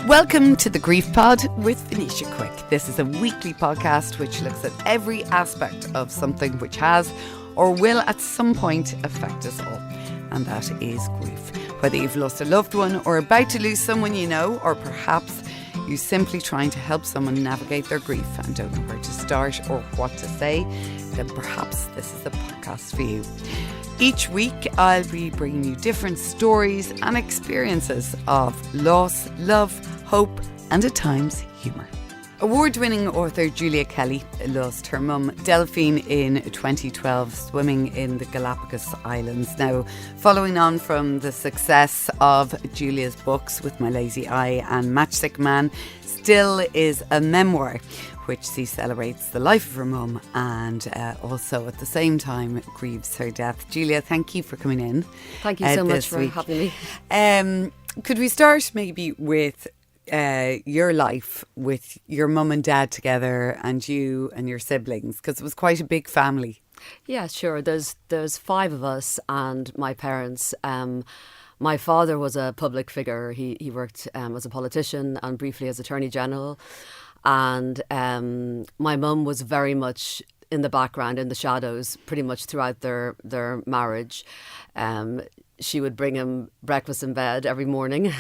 Welcome to the Grief Pod with Venetia Quick. This is a weekly podcast which looks at every aspect of something which has or will at some point affect us all, and that is grief. Whether you've lost a loved one or about to lose someone you know, or perhaps you're simply trying to help someone navigate their grief and don't know where to start or what to say, then perhaps this is the podcast for you. Each week I'll be bringing you different stories and experiences of loss, love, hope and at times humour. Award-winning author Julia Kelly lost her mum Delphine in 2012 swimming in the Galápagos Islands. Now, following on from the success of Julia's books With My Lazy Eye and Matchstick Man, still is a memoir which she celebrates the life of her mum and also at the same time grieves her death. Julia, thank you for coming in. Thank you so much for having me. Could we start maybe with your life with your mum and dad together and you and your siblings, because it was quite a big family? Yeah, sure. There's 5 of us and my parents. My father was a public figure. He worked as a politician and briefly as Attorney General. And my mum was very much in the background, in the shadows, pretty much throughout their marriage. She would bring him breakfast in bed every morning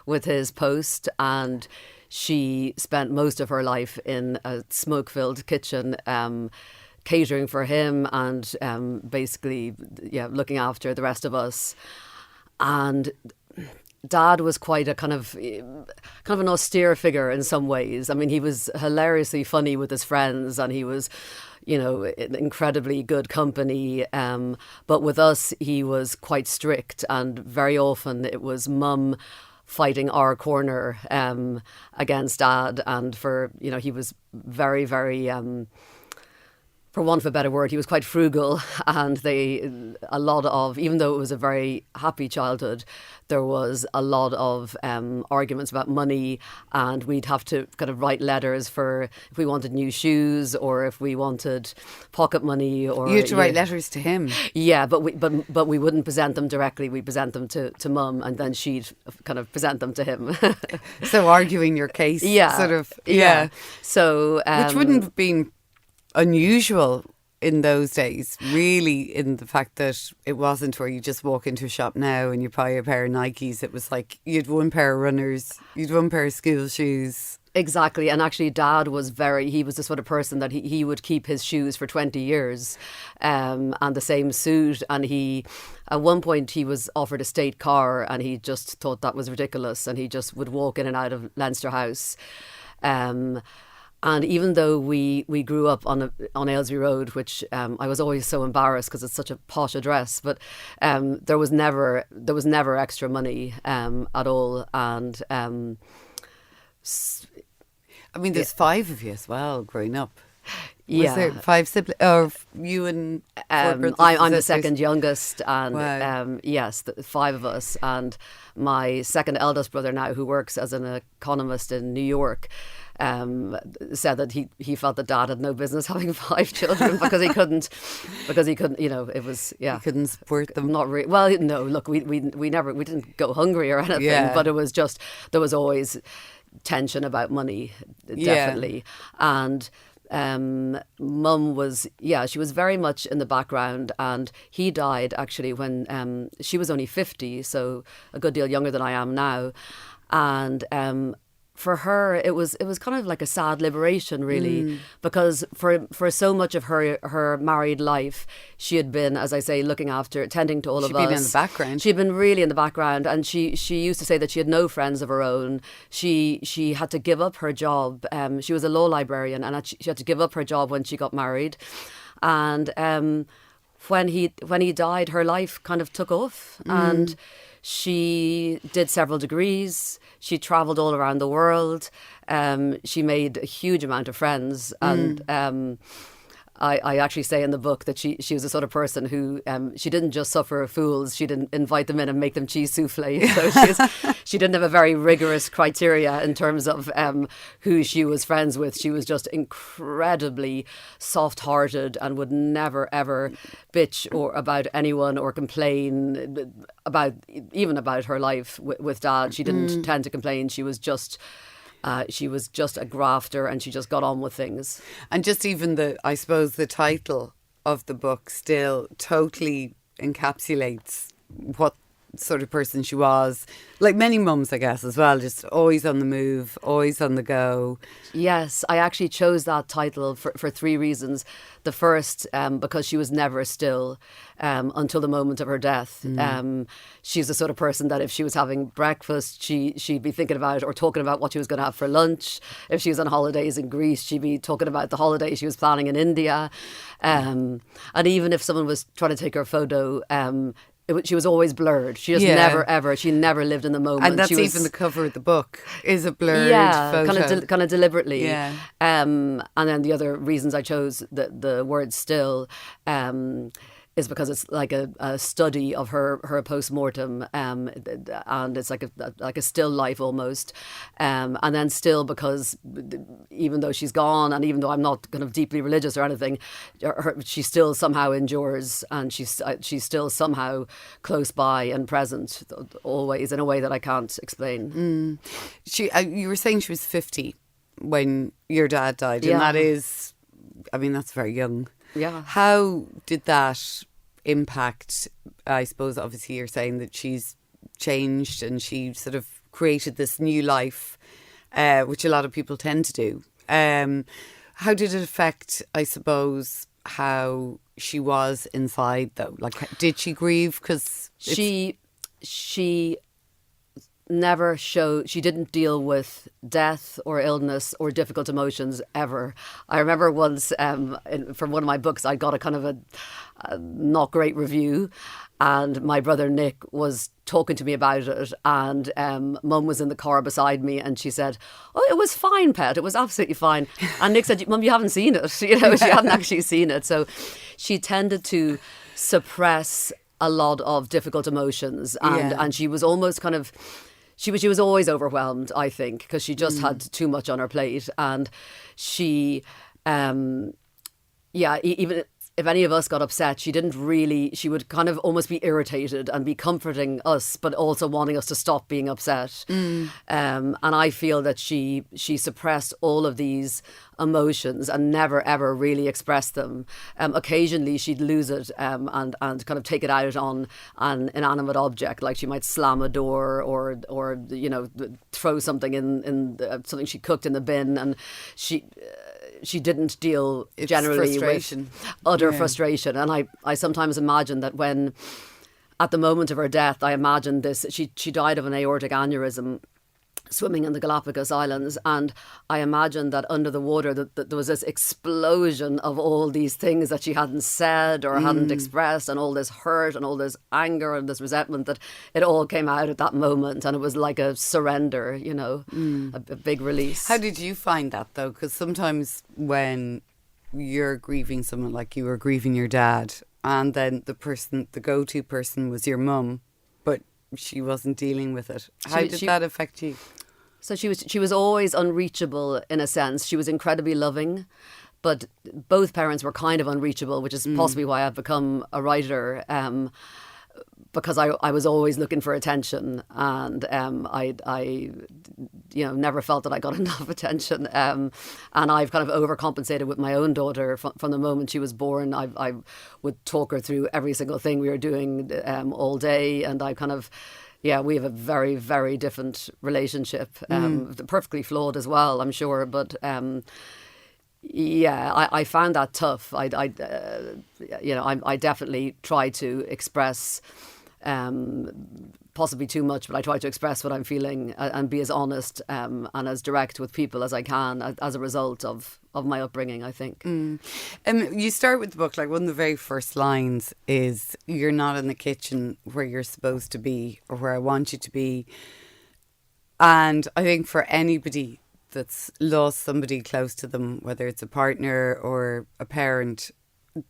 with his post, and she spent most of her life in a smoke-filled kitchen catering for him and basically looking after the rest of us. And Dad was quite a kind of an austere figure in some ways. I mean, he was hilariously funny with his friends and he was, incredibly good company. But with us, he was quite strict, and very often it was Mum fighting our corner against Dad. And he was very, very... for want of a better word, he was quite frugal, and even though it was a very happy childhood, there was a lot of arguments about money, and we'd have to kind of write letters for if we wanted new shoes or if we wanted pocket money. Or you had to write letters to him. Yeah, but we wouldn't present them directly. We present them to Mum, and then she'd kind of present them to him. So arguing your case, sort of, yeah. So which wouldn't have been unusual in those days, really, in the fact that it wasn't where you just walk into a shop now and you buy a pair of Nikes. It was like you'd one pair of runners, you'd one pair of school shoes. Exactly. And actually Dad was he was the sort of person that he would keep his shoes for 20 years and the same suit. And at one point he was offered a state car and he just thought that was ridiculous, and he just would walk in and out of Leinster House. And even though we grew up on Aylesbury Road, which I was always so embarrassed because it's such a posh address, but there was never extra money at all. And I mean, there's 5 of you as well growing up. Yeah. Was there 5 siblings? Or you and 4 brothers I'm the sisters? second youngest, and wow. yes, 5 of us. And my second eldest brother now, who works as an economist in New York, said that he felt that Dad had no business having 5 children because he couldn't, it was, yeah. He couldn't support them. Not really. Well, no, look, we didn't go hungry or anything, but it was just, there was always tension about money, definitely. And Mum was, she was very much in the background, and he died actually when she was only 50, so a good deal younger than I am now. And for her, it was kind of like a sad liberation, really, because for so much of her married life, she had been, as I say, looking after, tending to all of us. She'd been in the background. She'd been really in the background, and she used to say that she had no friends of her own. She had to give up her job. She was a law librarian, and she had to give up her job when she got married. And when he died, her life kind of took off, and she did several degrees. She travelled all around the world. She made a huge amount of friends, and I actually say in the book that she was the sort of person who she didn't just suffer fools, she'd invite them in and make them cheese souffle. So she didn't have a very rigorous criteria in terms of who she was friends with. She was just incredibly soft-hearted and would never ever bitch or about anyone or complain about her life with Dad. She didn't tend to complain. She was just a grafter, and she just got on with things. And just even I suppose the title of the book still totally encapsulates what sort of person she was. Like many mums, I guess, as well, just always on the move, always on the go. Yes, I actually chose that title for three reasons. The first, because she was never still until the moment of her death. She's the sort of person that if she was having breakfast, she'd be thinking about or talking about what she was going to have for lunch. If she was on holidays in Greece, she'd be talking about the holiday she was planning in India. And even if someone was trying to take her photo, she was always blurred. She just she never lived in the moment. And that's even the cover of the book is a blurred photo. kind of deliberately. Yeah. And then the other reasons I chose the word still is because it's like a study of her post-mortem, and it's like a still life almost, and then still because even though she's gone and even though I'm not kind of deeply religious or anything, she still somehow endures, and she's still somehow close by and present always in a way that I can't explain. You were saying she was 50 when your dad died, and that is, I mean, that's very young. Yeah. How did that impact, I suppose, obviously you're saying that she's changed and she sort of created this new life, which a lot of people tend to do. How did it affect, I suppose, how she was inside though? Like, did she grieve? Because she never she didn't deal with death or illness or difficult emotions ever. I remember once from one of my books I got a kind of a not great review, and my brother Nick was talking to me about it, and Mum was in the car beside me and she said, "Oh, it was fine, pet, it was absolutely fine." And Nick said, "Mum, you haven't seen it." She hadn't actually seen it. So she tended to suppress a lot of difficult emotions, and she was almost kind of She was always overwhelmed, I think, because she just had too much on her plate. And she, even if any of us got upset, she would kind of almost be irritated and be comforting us, but also wanting us to stop being upset. And I feel that she suppressed all of these emotions and never ever really expressed them. Occasionally she'd lose it and kind of take it out on an inanimate object, like she might slam a door or throw something in something she cooked in the bin, and she didn't deal generally with utter frustration. And I sometimes imagine that when, at the moment of her death, I imagined this, she died of an aortic aneurysm swimming in the Galápagos Islands, and I imagined that under the water that there was this explosion of all these things that she hadn't said or hadn't expressed, and all this hurt and all this anger and this resentment, that it all came out at that moment, and it was like a surrender, a big release. How did you find that though? Because sometimes when you're grieving someone, like you were grieving your dad, and then the go-to person was your mum, but she wasn't dealing with it. How did that affect you? So she was always unreachable in a sense. She was incredibly loving, but both parents were kind of unreachable, which is possibly why I've become a writer, because I was always looking for attention, and I never felt that I got enough attention, and I've kind of overcompensated with my own daughter from the moment she was born. I would talk her through every single thing we were doing all day, and I kind of, we have a very, very different relationship, perfectly flawed as well, I'm sure, but I found that tough. I definitely try to express, possibly too much, but I try to express what I'm feeling and be as honest and as direct with people as I can as a result of my upbringing, I think. You start with the book, like one of the very first lines is, "You're not in the kitchen where you're supposed to be or where I want you to be." And I think for anybody that's lost somebody close to them, whether it's a partner or a parent,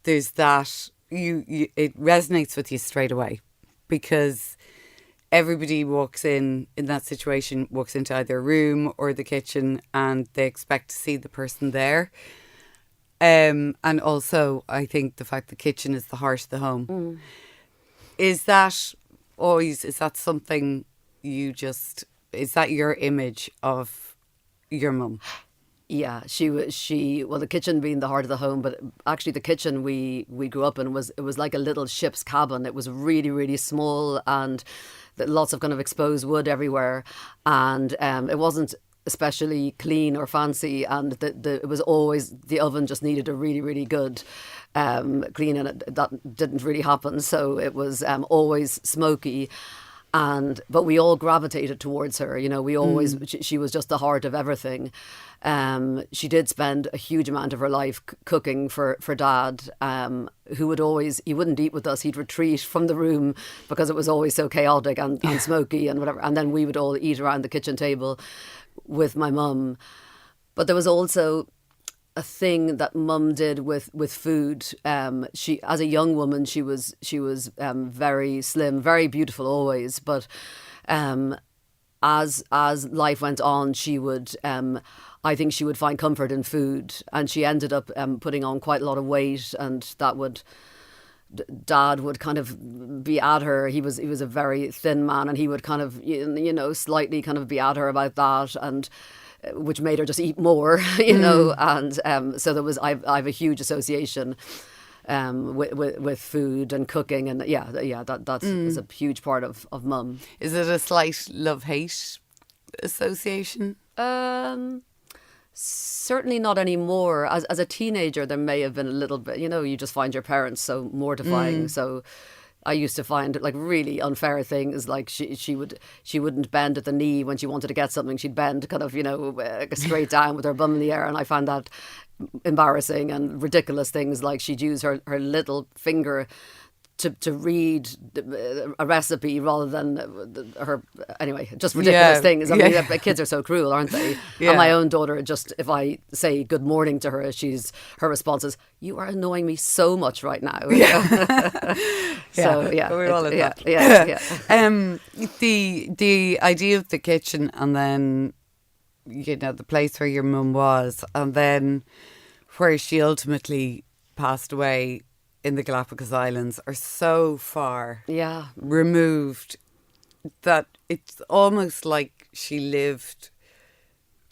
there's that, it resonates with you straight away, because everybody walks in that situation, walks into either a room or the kitchen, and they expect to see the person there. And also, I think the fact the kitchen is the heart of the home. Is that something is that your image of your mum? Yeah, well, the kitchen being the heart of the home, but actually the kitchen we grew up in it was like a little ship's cabin. It was really, really small, and lots of kind of exposed wood everywhere, and it wasn't especially clean or fancy, and it was always, the oven just needed a really, really good clean, and that didn't really happen, so it was always smoky. But we all gravitated towards her, we always, she was just the heart of everything. She did spend a huge amount of her life cooking for Dad, who would always, he wouldn't eat with us, he'd retreat from the room because it was always so chaotic and smoky and whatever, and then we would all eat around the kitchen table with my mum. But there was also a thing that Mum did with food. She, as a young woman, she was very slim, very beautiful always. But as life went on, she would, I think, she would find comfort in food, and she ended up putting on quite a lot of weight, and that would. Dad would kind of be at her. He was a very thin man, and he would kind of slightly kind of be at her about that, and which made her just eat more, and so there was, I have a huge association with food and cooking, and that is a huge part of Mum. Is it a slight love-hate association? Certainly not anymore. As a teenager, there may have been a little bit, you just find your parents so mortifying. So I used to find like really unfair things, like she wouldn't bend at the knee when she wanted to get something. She'd bend kind of, straight down with her bum in the air. And I found that embarrassing, and ridiculous things like she'd use her little finger to read a recipe rather than her, anyway, just ridiculous things. I mean, kids are so cruel, aren't they? And my own daughter, just if I say good morning to her, her response is, "You are annoying me so much right now." So we're all in that. The idea of the kitchen, and then the place where your mum was, and then where she ultimately passed away in the Galápagos Islands, are so far removed that it's almost like she lived,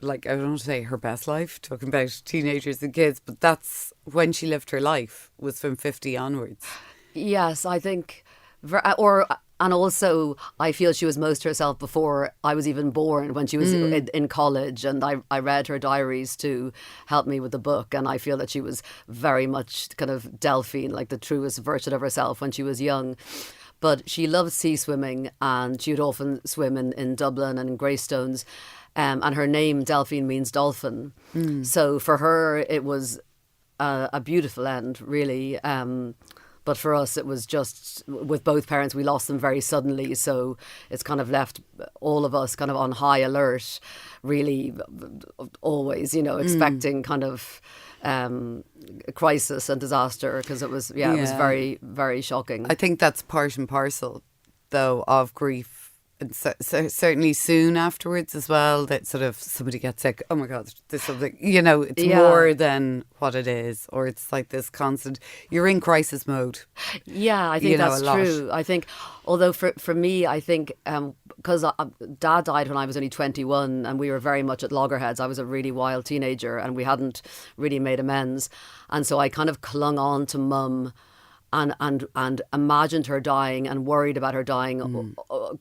like, I don't want to say her best life, talking about teenagers and kids, but that's when she lived her life, was from 50 onwards. Yes, I think, and also I feel she was most herself before I was even born, when she was in college, and I read her diaries to help me with the book, and I feel that she was very much kind of Delphine, like the truest version of herself when she was young. But she loved sea swimming, and she would often swim in Dublin and in Greystones, and her name Delphine means dolphin. So for her it was a beautiful end, really. But for us, it was just, with both parents, we lost them very suddenly. So it's kind of left all of us kind of on high alert, really, always, expecting kind of crisis and disaster, because it was, it was very, very shocking. I think that's part and parcel, though, of grief. And so certainly soon afterwards as well, that sort of somebody gets sick, oh my God, there's something, it's more than what it is, or it's like this constant, you're in crisis mode. Yeah, I think that's true. I think, although for me, I think, because Dad died when I was only 21, and we were very much at loggerheads. I was a really wild teenager, and we hadn't really made amends. And so I kind of clung on to Mum, and imagined her dying and worried about her dying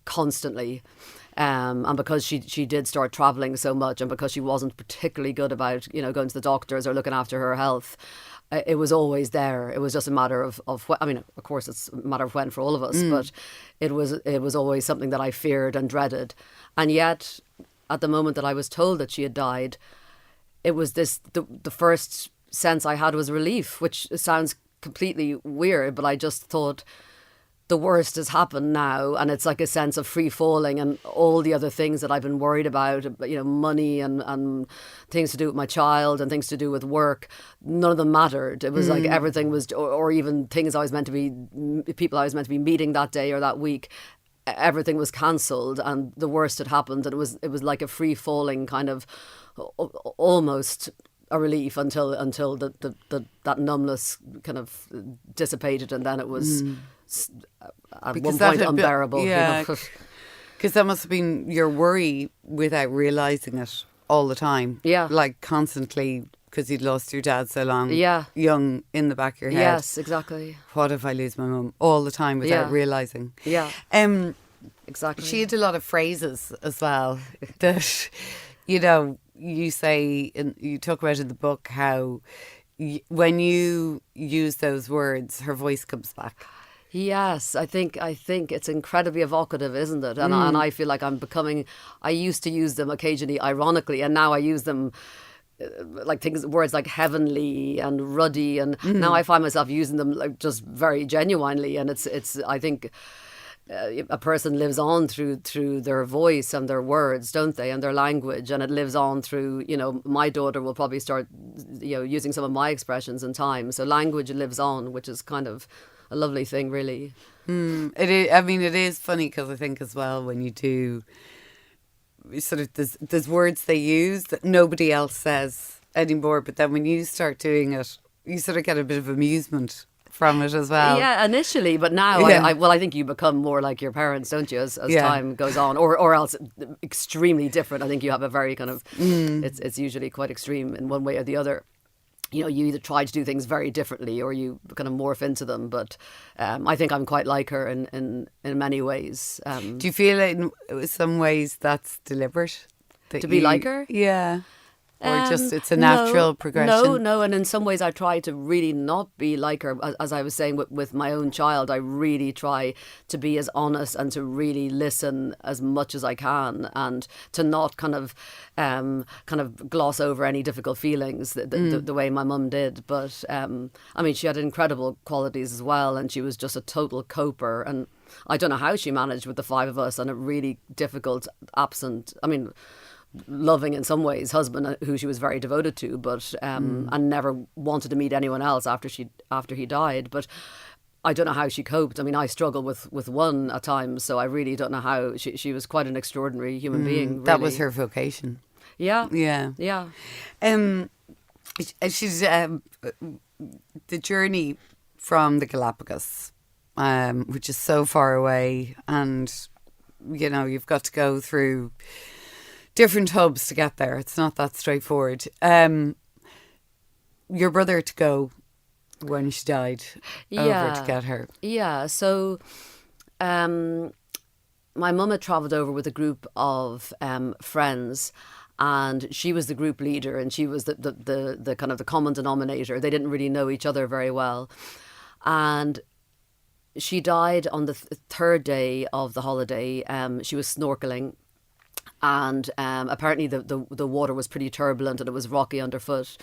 constantly. And because she did start travelling so much, and because she wasn't particularly good about, going to the doctors or looking after her health, it was always there. It was just a matter of when. I mean, of course, it's a matter of when for all of us, but it was always something that I feared and dreaded. And yet, at the moment that I was told that she had died, it was the first sense I had was relief, which sounds completely weird, but I just thought, the worst has happened now, and it's like a sense of free falling, and all the other things that I've been worried about, money and things to do with my child and things to do with work, none of them mattered. It was like everything was, or even things people I was meant to be meeting that day or that week, everything was cancelled, and the worst had happened, and it was like a free falling kind of almost a relief until that numbness kind of dissipated, and then it was at Because one point that had been- unbearable. yeah. Because that must have been your worry without realising it all the time. Yeah. Like constantly, because you'd lost your dad so long. Yeah. Young, in the back of your head. Yes, exactly. What if I lose my mum? All the time without Yeah. realising. Yeah, exactly. She had a lot of phrases as well that, you say, and you talk about in the book how when you use those words, her voice comes back. Yes, I think it's incredibly evocative, isn't it? And I feel like I used to use them occasionally ironically, and now I use them like words like heavenly and ruddy, and now I find myself using them like just very genuinely, and it's I think a person lives on through their voice and their words, don't they, and their language, and it lives on through, my daughter will probably start using some of my expressions in time, so language lives on, which is kind of a lovely thing, really. It is, I mean, it is funny because I think as well when you do sort of there's words they use that nobody else says anymore, but then when you start doing it, you sort of get a bit of amusement from it as well. Yeah, initially, but now Yeah. I think you become more like your parents, don't you, as Yeah. time goes on, or else extremely different. I think you have a very kind of it's usually quite extreme in one way or the other. You either try to do things very differently or you kind of morph into them. But I think I'm quite like her in many ways. Do you feel in some ways that's deliberate? To be like her? Yeah. Or just it's a natural progression? No, and in some ways I try to really not be like her. As I was saying with my own child, I really try to be as honest and to really listen as much as I can, and to not kind of gloss over any difficult feelings the way my mum did. But I mean, she had incredible qualities as well, and she was just a total coper, and I don't know how she managed with the five of us and a really difficult, loving in some ways husband who she was very devoted to, but and never wanted to meet anyone else after he died. But I don't know how she coped. I mean, I struggle with one at times, so I really don't know how. She was quite an extraordinary human being. Really. That was her vocation. Yeah. Yeah. She's the journey from the Galápagos, which is so far away, and you've got to go through different hubs to get there. It's not that straightforward. Your brother to go when she died over to get her. Yeah, so my mum had travelled over with a group of friends, and she was the group leader, and she was the kind of the common denominator. They didn't really know each other very well. And she died on the third day of the holiday. She was snorkeling, and apparently the water was pretty turbulent and it was rocky underfoot,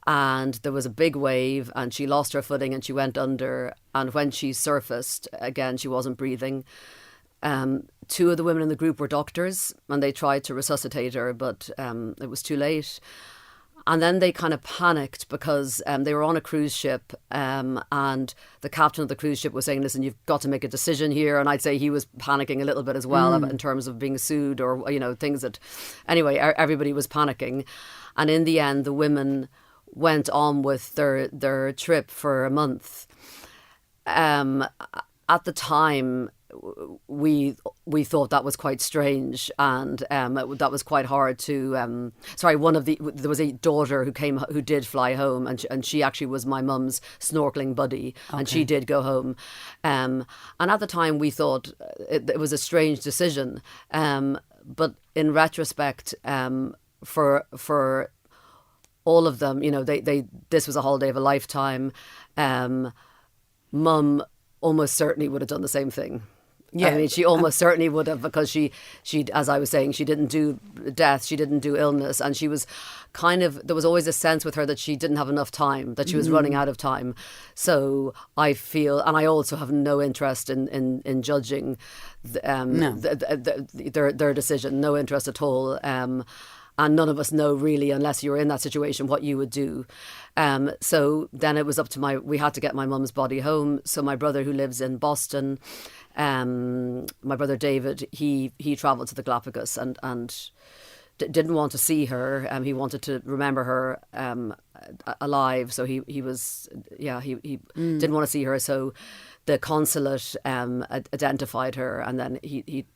and there was a big wave and she lost her footing and she went under, and when she surfaced again she wasn't breathing. Two of the women in the group were doctors and they tried to resuscitate her, but it was too late. And then they kind of panicked because they were on a cruise ship, and the captain of the cruise ship was saying, listen, you've got to make a decision here. And I'd say he was panicking a little bit as well in terms of being sued or, things that... Anyway, everybody was panicking. And in the end, the women went on with their trip for a month. At the time, we thought that was quite strange, and that was quite hard to. There was a daughter who did fly home, and she actually was my mum's snorkeling buddy, and she did go home. And at the time, we thought it was a strange decision, but in retrospect, for all of them, this was a holiday of a lifetime. Mum almost certainly would have done the same thing. Yeah. I mean, she almost certainly would have, because she, as I was saying, she didn't do death, she didn't do illness, and she was kind of, there was always a sense with her that she didn't have enough time, that she was running out of time. So I feel, and I also have no interest in judging their decision, no interest at all. And none of us know really, unless you're in that situation, what you would do. So then it was up to we had to get my mum's body home. So my brother, who lives in Boston, my brother David, he travelled to the Galapagos and didn't want to see her. He wanted to remember her alive. So he didn't want to see her. So the consulate identified her, and then he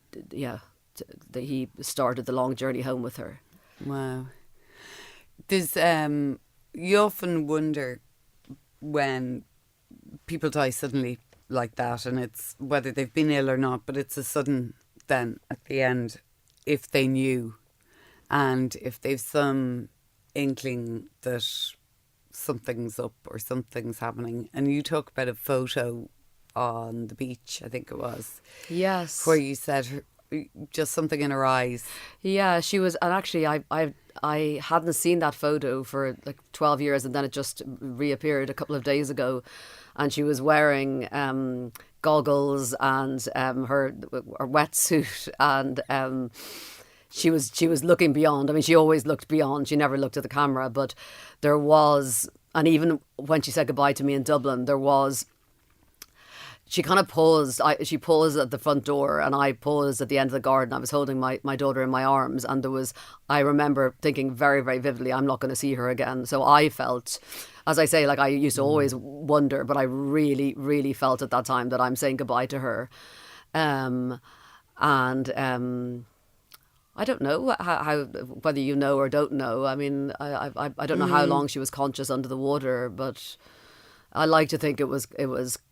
started the long journey home with her. Wow. There's you often wonder when people die suddenly like that, and it's whether they've been ill or not, but it's a sudden then at the end, if they knew, and if they've some inkling that something's up or something's happening. And you talk about a photo on the beach, I think it was. Yes. Where you said just something in her eyes. Yeah, she was, and actually I hadn't seen that photo for like 12 years, and then it just reappeared a couple of days ago, and she was wearing goggles and her wetsuit, and she was looking beyond. I mean, she always looked beyond. She never looked at the camera, but there was, and even when she said goodbye to me in Dublin, there was. She kind of paused. She paused at the front door, and I paused at the end of the garden. I was holding my daughter in my arms, and I remember thinking very, very vividly, I'm not going to see her again. So I felt, as I say, like I used to always wonder, but I really, really felt at that time that I'm saying goodbye to her. I don't know how whether you know or don't know. I mean, I don't know how long she was conscious under the water, but I like to think it was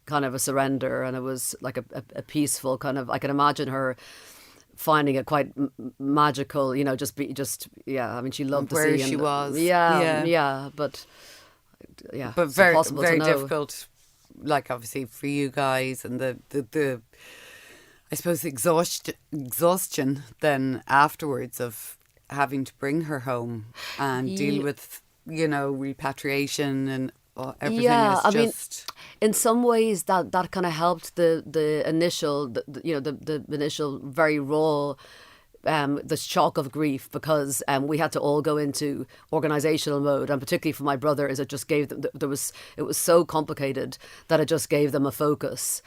kind of a surrender, and it was like a peaceful kind of. I can imagine her finding it quite magical, you know. I mean, she loved where the sea. She was. But very, impossible very to know. difficult. Like obviously for you guys, and the I suppose exhaustion then afterwards of having to bring her home and deal with, you know, repatriation and everything. Yeah, is I mean, just in some ways that kind of helped the initial, the initial very raw, the shock of grief, because we had to all go into organisational mode, and particularly for my brother, is it just gave them, it was so complicated that it just gave them a focus.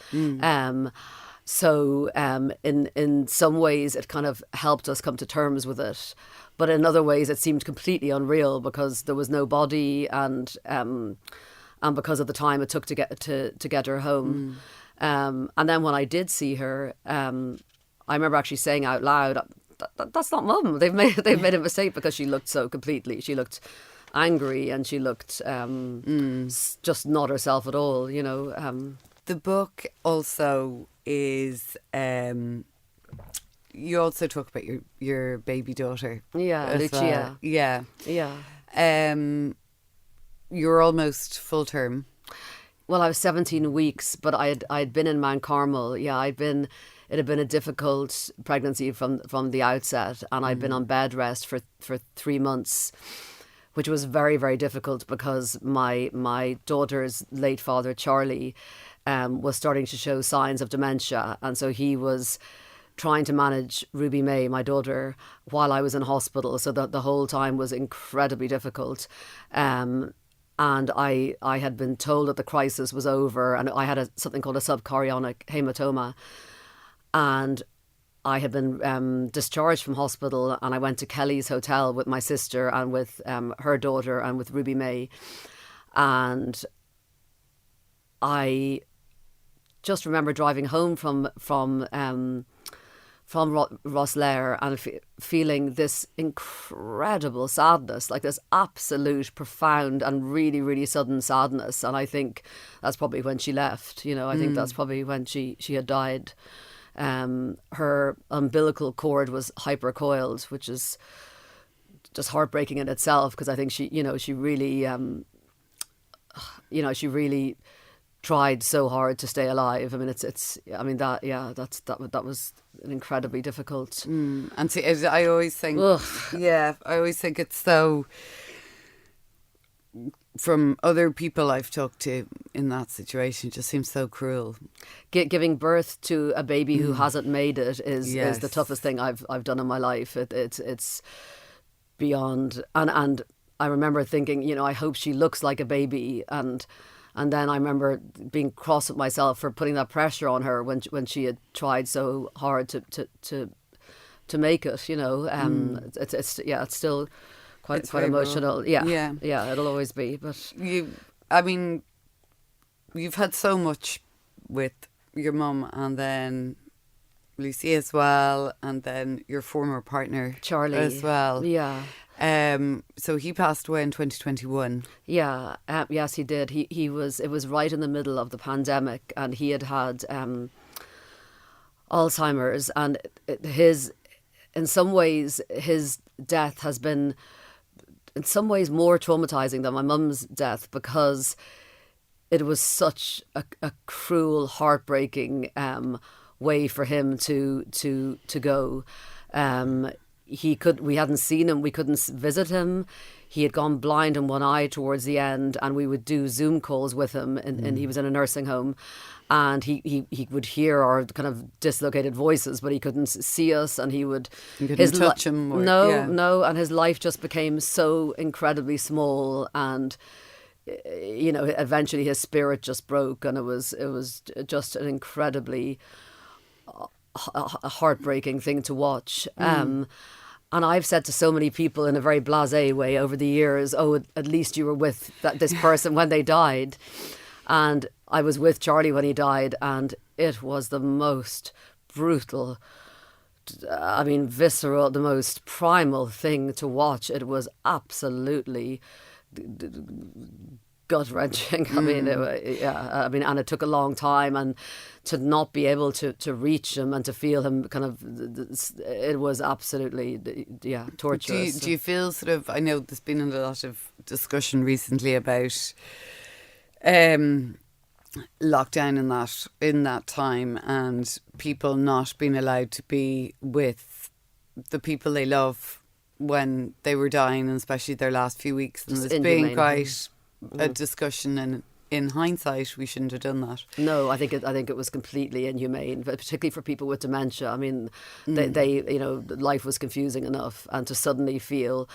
So in some ways it kind of helped us come to terms with it, but in other ways it seemed completely unreal because there was no body, and because of the time it took to get her home. And then when I did see her, I remember actually saying out loud, "That's not Mum. They've made a mistake," because she looked so completely. She looked angry, and she looked just not herself at all. You know. the book also is. You also talk about your baby daughter. Yeah, Lucia. Yeah. Yeah. You're almost full term. Well, I was 17 weeks, but I'd been in Mount Carmel. Yeah, it had been a difficult pregnancy from the outset, and I'd been on bed rest for 3 months, which was very, very difficult because my daughter's late father, Charlie, was starting to show signs of dementia, and so he was trying to manage Ruby May, my daughter, while I was in hospital. So the whole time was incredibly difficult. And I had been told that the crisis was over, and I had something called a subchorionic hematoma. And I had been discharged from hospital, and I went to Kelly's hotel with my sister and with her daughter and with Ruby May. And I just remember driving home from Rosslare and feeling this incredible sadness, like this absolute profound and really, really sudden sadness. And I think that's probably when she left, you know, I think that's probably when she had died. Her umbilical cord was hypercoiled, which is just heartbreaking in itself, because I think she really tried so hard to stay alive. I mean, I mean that was an incredibly difficult. And see, I always think, Ugh. yeah, I always think it's so. From other people I've talked to in that situation, it just seems so cruel. Giving birth to a baby who hasn't made it is Yes. the toughest thing I've done in my life. It's beyond, and I remember thinking, you know, I hope she looks like a baby, and then I remember being cross with myself for putting that pressure on her when she had tried so hard to make it. You know, it's still quite It's very emotional. raw. Yeah, it'll always be. But I mean, you've had so much with your mum, and then Lucia as well, and then your former partner Charlie as well. Yeah. So he passed away in 2021. Yeah, yes, he did. He was. It was right in the middle of the pandemic, and he had Alzheimer's, and in some ways, his death has been, in some ways, more traumatizing than my mum's death, because it was such a cruel, heartbreaking way for him to go. We hadn't seen him, we couldn't visit him. He had gone blind in one eye towards the end, and we would do Zoom calls with him, and he was in a nursing home, and he would hear our kind of dislocated voices, but he couldn't see us, and you couldn't touch him. No, and his life just became so incredibly small, and you know, eventually his spirit just broke, and it was just an incredibly heartbreaking thing to watch. And I've said to so many people in a very blasé way over the years, oh, at least you were with this person when they died. And I was with Charlie when he died, and it was the most brutal, I mean, visceral, the most primal thing to watch. It was absolutely gut-wrenching. I mean, and it took a long time, and to not be able to reach him and to feel him kind of, it was absolutely, torturous. Do you feel sort of, I know there's been a lot of discussion recently about lockdown in that time, and people not being allowed to be with the people they love when they were dying, and especially their last few weeks. And there's been quite a discussion, and in hindsight, we shouldn't have done that. No, I think it was completely inhumane, but particularly for people with dementia. I mean, they you know, life was confusing enough, and to suddenly feel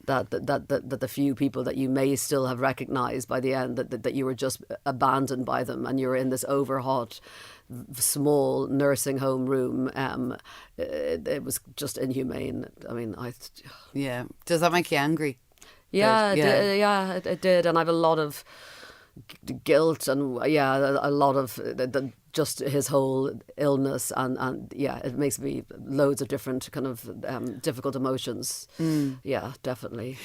that the few people that you may still have recognised by the end, that you were just abandoned by them, and you're in this overhot, small nursing home room. It was just inhumane. I mean, yeah. Does that make you angry? Yeah, it did, and I have a lot of guilt, and a lot of just his whole illness, and it makes me loads of different kind of difficult emotions. Yeah, definitely.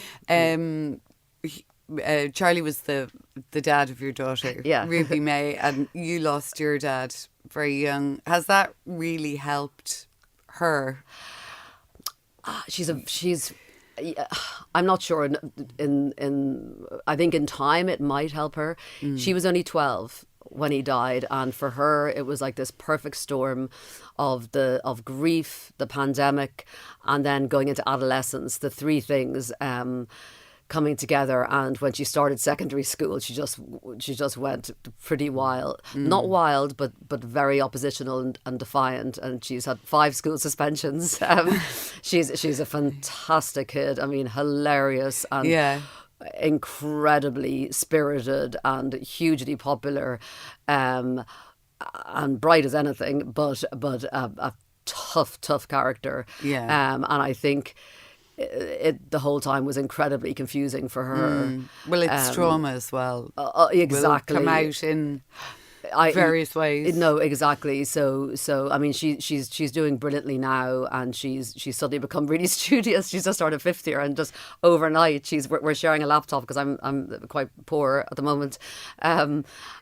Charlie was the dad of your daughter, Ruby May, and you lost your dad very young. Has that really helped her? I'm not sure. I think in time it might help her. She was only 12 when he died, and for her it was like this perfect storm of grief, the pandemic, and then going into adolescence. The three things coming together, and when she started secondary school, she just went pretty wild. Not wild, but very oppositional and defiant. And she's had 5 school suspensions. She's a fantastic kid. I mean, hilarious and incredibly spirited and hugely popular, and bright as anything. But a tough character. And I think the whole time was incredibly confusing for her. Well, it's trauma as well. Exactly. Will come out in various ways. No, exactly. So I mean, she's doing brilliantly now, and she's suddenly become really studious. She's just started fifth year, and just overnight we're sharing a laptop because I'm quite poor at the moment,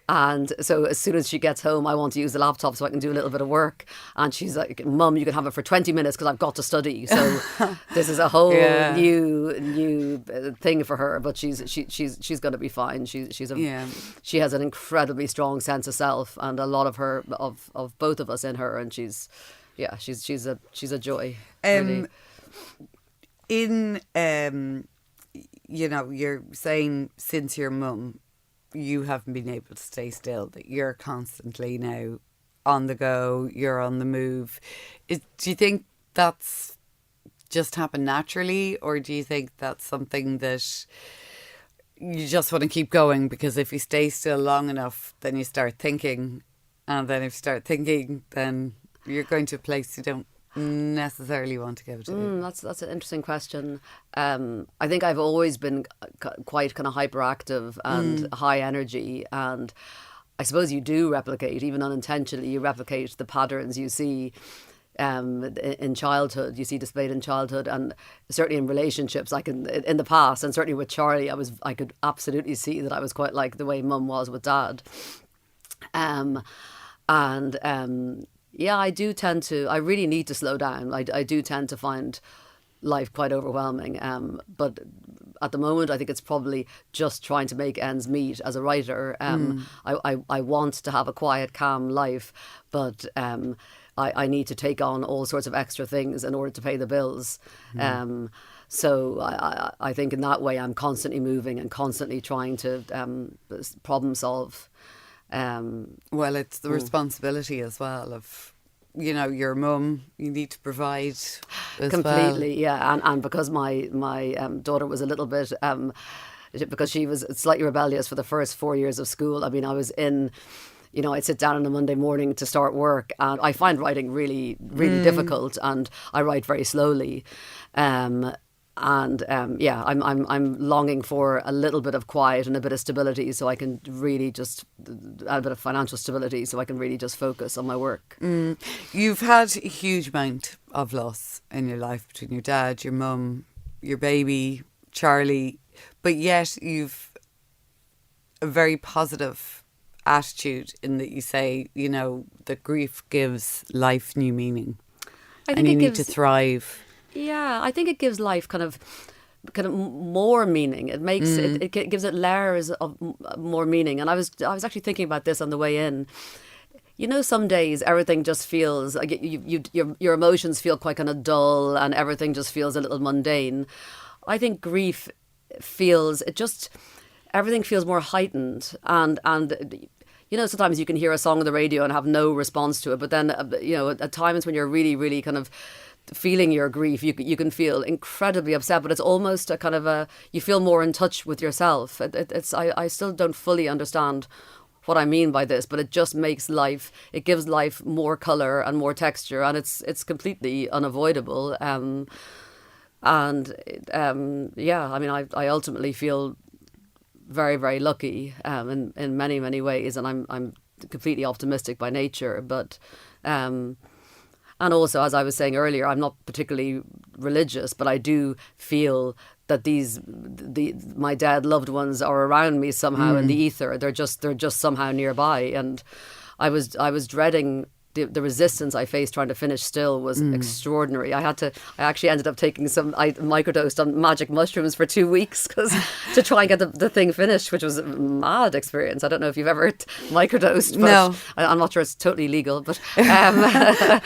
and so as soon as she gets home, I want to use the laptop so I can do a little bit of work. And she's like, "Mum, you can have it for 20 minutes because I've got to study." So this is a whole new thing for her, but she's going to be fine. She has an incredibly strong sense of self, and a lot of her of both of us in her, and she's a joy. Really. You're saying since your mum, you haven't been able to stay still, that you're constantly now on the go, you're on the move. Do you think that's just happened naturally, or do you think that's something that you just want to keep going? Because if you stay still long enough, then you start thinking, and then if you start thinking, then you're going to a place you don't necessarily want to go to. That's an interesting question. I think I've always been quite kind of hyperactive and high energy, and I suppose you do replicate, even unintentionally, you replicate the patterns you see in childhood. You see displayed in childhood, and certainly in relationships, like in the past, and certainly with Charlie, I could absolutely see that I was quite like the way Mum was with Dad. Yeah, I do tend to. I really need to slow down. I do tend to find life quite overwhelming. But at the moment, I think it's probably just trying to make ends meet as a writer. I want to have a quiet, calm life, but I need to take on all sorts of extra things in order to pay the bills. So I think in that way, I'm constantly moving and constantly trying to problem solve. Well, it's the responsibility as well of, your mum. You need to provide as completely, well. Yeah, and because my daughter was a little bit because she was slightly rebellious for the first 4 years of school. I mean, I was in. I'd sit down on a Monday morning to start work, and I find writing really, really difficult, and I write very slowly. I'm longing for a little bit of quiet and a bit of stability, so I can really just a bit of financial stability, so I can really just focus on my work. You've had a huge amount of loss in your life between your dad, your mum, your baby, Charlie, but yet you've a very positive attitude in that you say, that grief gives life new meaning, and you need to thrive. Yeah, I think it gives life kind of more meaning. It makes it gives it layers of more meaning. And I was actually thinking about this on the way in. Some days everything just feels like your emotions feel quite kind of dull, and everything just feels a little mundane. I think grief everything feels more heightened, and sometimes you can hear a song on the radio and have no response to it, but then at times when you're really, really kind of feeling your grief, you can feel incredibly upset, but it's almost a kind of you feel more in touch with yourself. I still don't fully understand what I mean by this, but it just it gives life more colour and more texture, and it's completely unavoidable. I mean, I ultimately feel very, very lucky in many, many ways, and I'm completely optimistic by nature, but and also, as I was saying earlier, I'm not particularly religious, but I do feel that my dead loved ones are around me somehow in the ether. They're just somehow nearby, and I was dreading. The resistance I faced trying to finish still was extraordinary. I actually ended up taking I microdosed on magic mushrooms for 2 weeks to try and get the thing finished, which was a mad experience. I don't know if you've ever microdosed, but no. I'm not sure it's totally legal, but I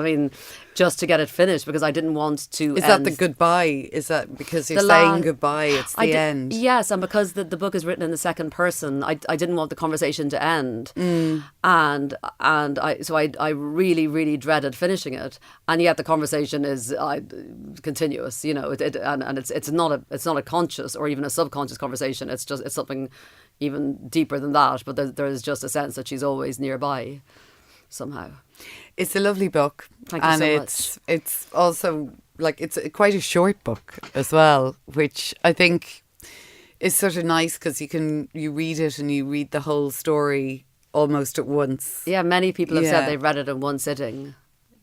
mean, just to get it finished, because I didn't want to Is that the goodbye? Is that because you're saying goodbye, it's the end? Yes, and because the book is written in the second person, I didn't want the conversation to end. And I really, really dreaded finishing it. And yet the conversation is continuous, and it's not a conscious or even a subconscious conversation. It's something even deeper than that, but there's just a sense that she's always nearby somehow. It's a lovely book. Thank you so much. It's also it's quite a short book as well, which I think is sort of nice because you read it and you read the whole story almost at once. Yeah, many people have said they've read it in one sitting.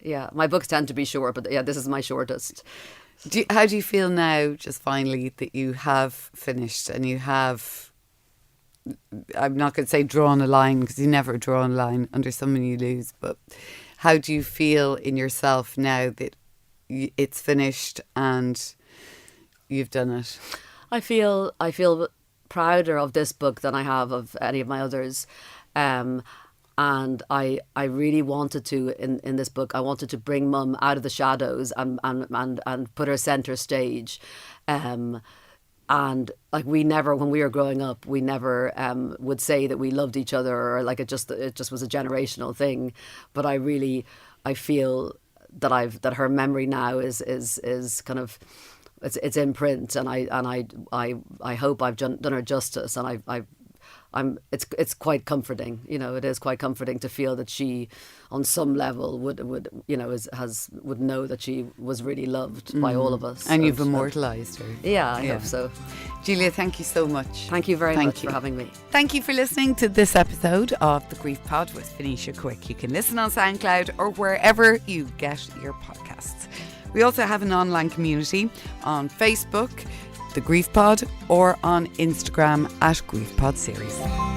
Yeah, my books tend to be short, but yeah, this is my shortest. How do you feel now, just finally, that you have finished and you have, I'm not going to say drawn a line because you never draw a line under someone you lose, but how do you feel in yourself now that it's finished and you've done it? I feel prouder of this book than I have of any of my others. And I really wanted to, in this book, I wanted to bring Mum out of the shadows and put her centre stage. And like we never, when we were growing up, we never would say that we loved each other, or like it just was a generational thing. But I feel that her memory now is kind of, it's in print, and I hope I've done her justice, and it's quite comforting, you know. It is quite comforting to feel that she, on some level, would you know would know that she was really loved by all of us. And you've immortalised her. Yeah, I hope so. Julia, thank you so much. Thank you very much for having me. Thank you for listening to this episode of The Grief Pod with Venetia Quick. You can listen on SoundCloud or wherever you get your podcasts. We also have an online community on Facebook, The Grief Pod, or on Instagram @GriefPod Series.